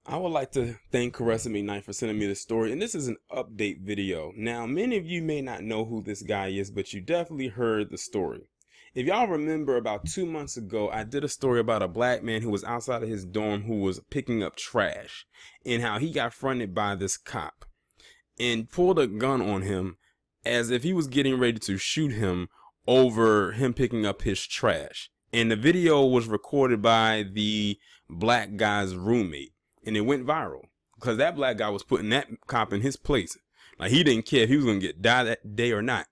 I would like to thank Caressa McKnight for sending me this story, and this is an update video. Now, many of you may not know who this guy is, but you definitely heard the story. If y'all remember, about 2 months ago, I did a story about a black man who was outside of his dorm who was picking up trash, and how he got fronted by this cop and pulled a gun on him as if he was getting ready to shoot him over him picking up his trash. And the video was recorded by the black guy's roommate. And it went viral because that black guy was putting that cop in his place. Like, he didn't care if he was going to die that day or not.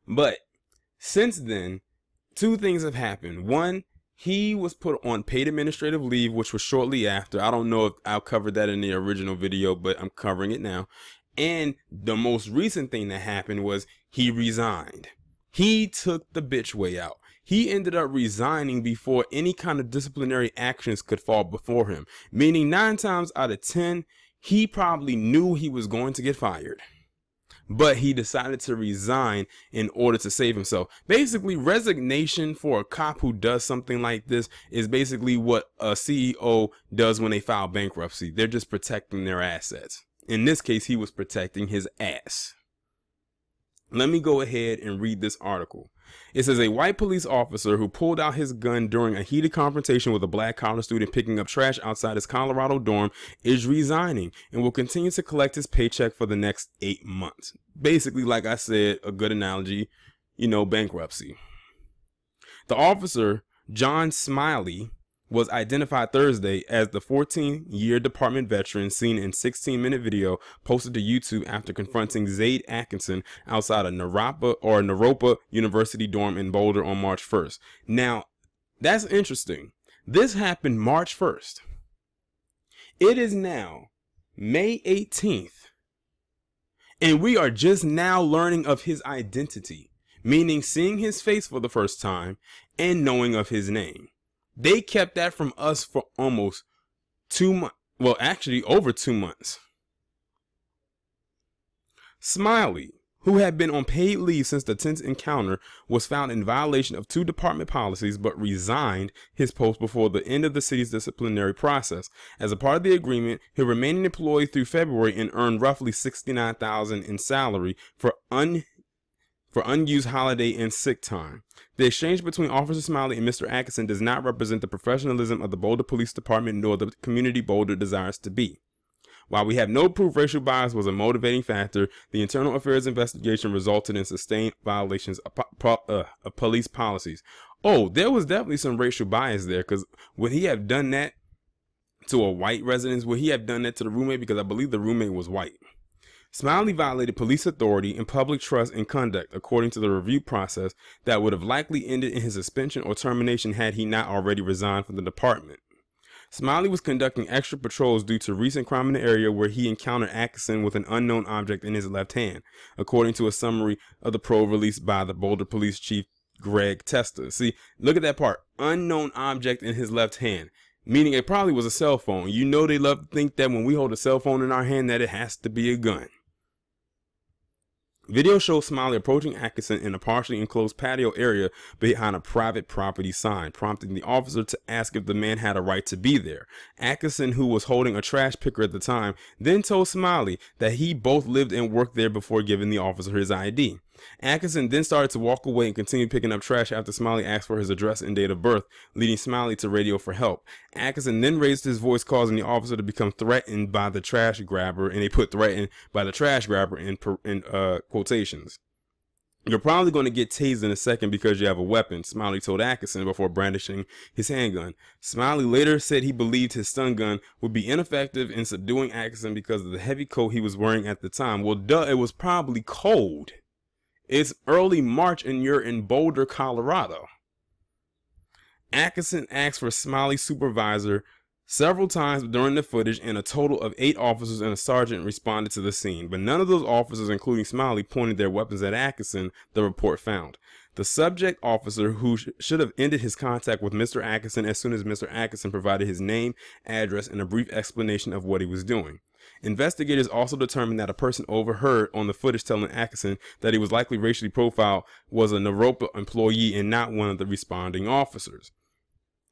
But since then, two things have happened. One, he was put on paid administrative leave, which was shortly after. I don't know if I covered that in the original video, but I'm covering it now. And the most recent thing that happened was he resigned. He took the bitch way out. He ended up resigning before any kind of disciplinary actions could fall before him. Meaning 9 times out of 10, he probably knew he was going to get fired. But he decided to resign in order to save himself. Basically, resignation for a cop who does something like this is basically what a CEO does when they file bankruptcy. They're just protecting their assets. In this case, he was protecting his ass. Let me go ahead and read this article. It says a white police officer who pulled out his gun during a heated confrontation with a black college student picking up trash outside his Colorado dorm is resigning and will continue to collect his paycheck for the next 8 months. Basically, like I said, a good analogy, bankruptcy. The officer, John Smiley, was identified Thursday as the 14-year department veteran seen in 16-minute video posted to YouTube after confronting Zaid Atkinson outside of Naropa University dorm in Boulder on March 1st. Now, that's interesting. This happened March 1st. It is now May 18th, and we are just now learning of his identity, meaning seeing his face for the first time and knowing of his name. They kept that from us for almost 2 months. Well, actually over 2 months. Smiley, who had been on paid leave since the tense encounter, was found in violation of 2 department policies but resigned his post before the end of the city's disciplinary process. As a part of the agreement, he'll remain an employee through February and earn roughly $69,000 in salary for unused holiday and sick time. The exchange between Officer Smiley and Mr. Atkinson does not represent the professionalism of the Boulder Police Department nor the community Boulder desires to be. While we have no proof racial bias was a motivating factor, the internal affairs investigation resulted in sustained violations of police policies. Oh, there was definitely some racial bias there, because would he have done that to a white resident? Would he have done that to the roommate? Because I believe the roommate was white. Smiley violated police authority and public trust and conduct, according to the review process that would have likely ended in his suspension or termination had he not already resigned from the department. Smiley was conducting extra patrols due to recent crime in the area where he encountered Atkinson with an unknown object in his left hand, according to a summary of the probe released by the Boulder Police Chief Greg Testa. See, look at that part. Unknown object in his left hand. Meaning it probably was a cell phone. You know they love to think that when we hold a cell phone in our hand that it has to be a gun. Video shows Smiley approaching Atkinson in a partially enclosed patio area behind a private property sign, prompting the officer to ask if the man had a right to be there. Atkinson, who was holding a trash picker at the time, then told Smiley that he both lived and worked there before giving the officer his ID. Atkinson then started to walk away and continued picking up trash after Smiley asked for his address and date of birth, leading Smiley to radio for help. Atkinson then raised his voice, causing the officer to become threatened by the trash grabber, and they put threatened by the trash grabber in quotations. You're probably going to get tased in a second because you have a weapon, Smiley told Atkinson before brandishing his handgun. Smiley later said he believed his stun gun would be ineffective in subduing Atkinson because of the heavy coat he was wearing at the time. Well, duh, it was probably cold. It's early March and you're in Boulder, Colorado. Atkinson asked for Smiley's supervisor several times during the footage, and a total of 8 officers and a sergeant responded to the scene, but none of those officers, including Smiley, pointed their weapons at Atkinson, the report found. The subject officer, who should have ended his contact with Mr. Atkinson as soon as Mr. Atkinson provided his name, address, and a brief explanation of what he was doing. Investigators also determined that a person overheard on the footage telling Atkinson that he was likely racially profiled was a Naropa employee and not one of the responding officers.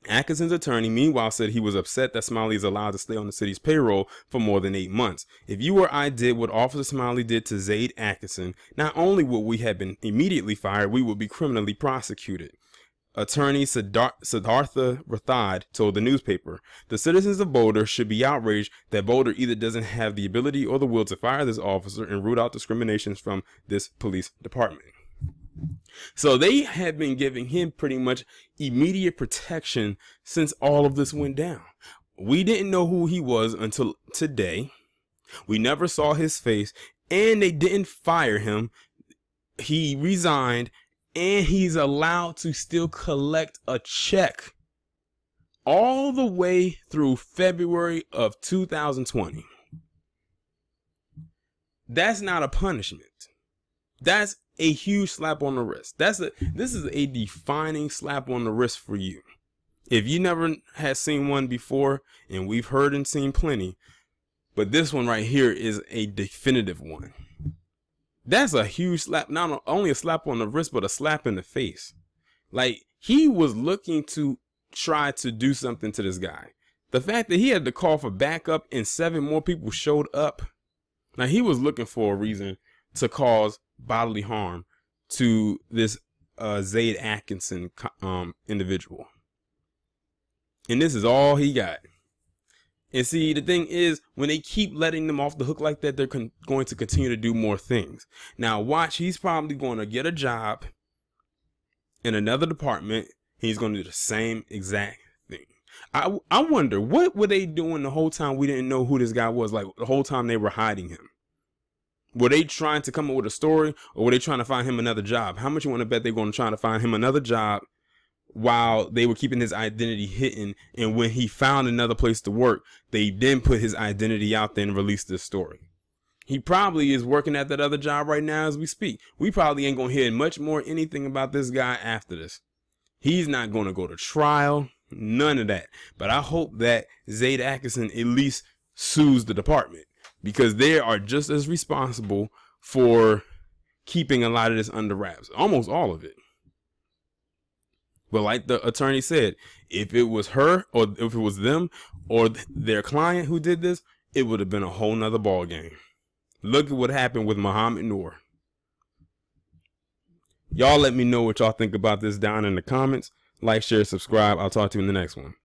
Atkinson's attorney, meanwhile, said he was upset that Smiley is allowed to stay on the city's payroll for more than 8 months. If you or I did what Officer Smiley did to Zaid Atkinson, not only would we have been immediately fired, we would be criminally prosecuted. Attorney Siddhartha Rathod told the newspaper, the citizens of Boulder should be outraged that Boulder either doesn't have the ability or the will to fire this officer and root out discriminations from this police department. So they had been giving him pretty much immediate protection since all of this went down. We didn't know who he was until today. We never saw his face, and they didn't fire him. He resigned, and he's allowed to still collect a check all the way through February of 2020. That's not a punishment. That's a huge slap on the wrist. This is a defining slap on the wrist for you. If you never had seen one before, and we've heard and seen plenty, but this one right here is a definitive one. That's a huge slap, not only a slap on the wrist, but a slap in the face. Like, he was looking to try to do something to this guy. The fact that he had to call for backup and 7 more people showed up. Now, he was looking for a reason to cause bodily harm to this Zaid Atkinson individual. And this is all he got. And see, the thing is, when they keep letting them off the hook like that, they're going to continue to do more things. Now, watch, he's probably going to get a job in another department. He's going to do the same exact thing. I wonder, what were they doing the whole time we didn't know who this guy was? Like, the whole time they were hiding him. Were they trying to come up with a story, or were they trying to find him another job? How much you want to bet they're going to try to find him another job while they were keeping his identity hidden? And when he found another place to work, they then put his identity out there and released this story. He probably is working at that other job right now as we speak. We probably ain't going to hear much more anything about this guy after this. He's not going to go to trial, none of that. But I hope that Zaid Atkinson at least sues the department, because they are just as responsible for keeping a lot of this under wraps, almost all of it. But like the attorney said, if it was her, or if it was them or their client who did this, it would have been a whole nother ball game. Look at what happened with Muhammad Noor. Y'all let me know what y'all think about this down in the comments. Like, share, subscribe. I'll talk to you in the next one.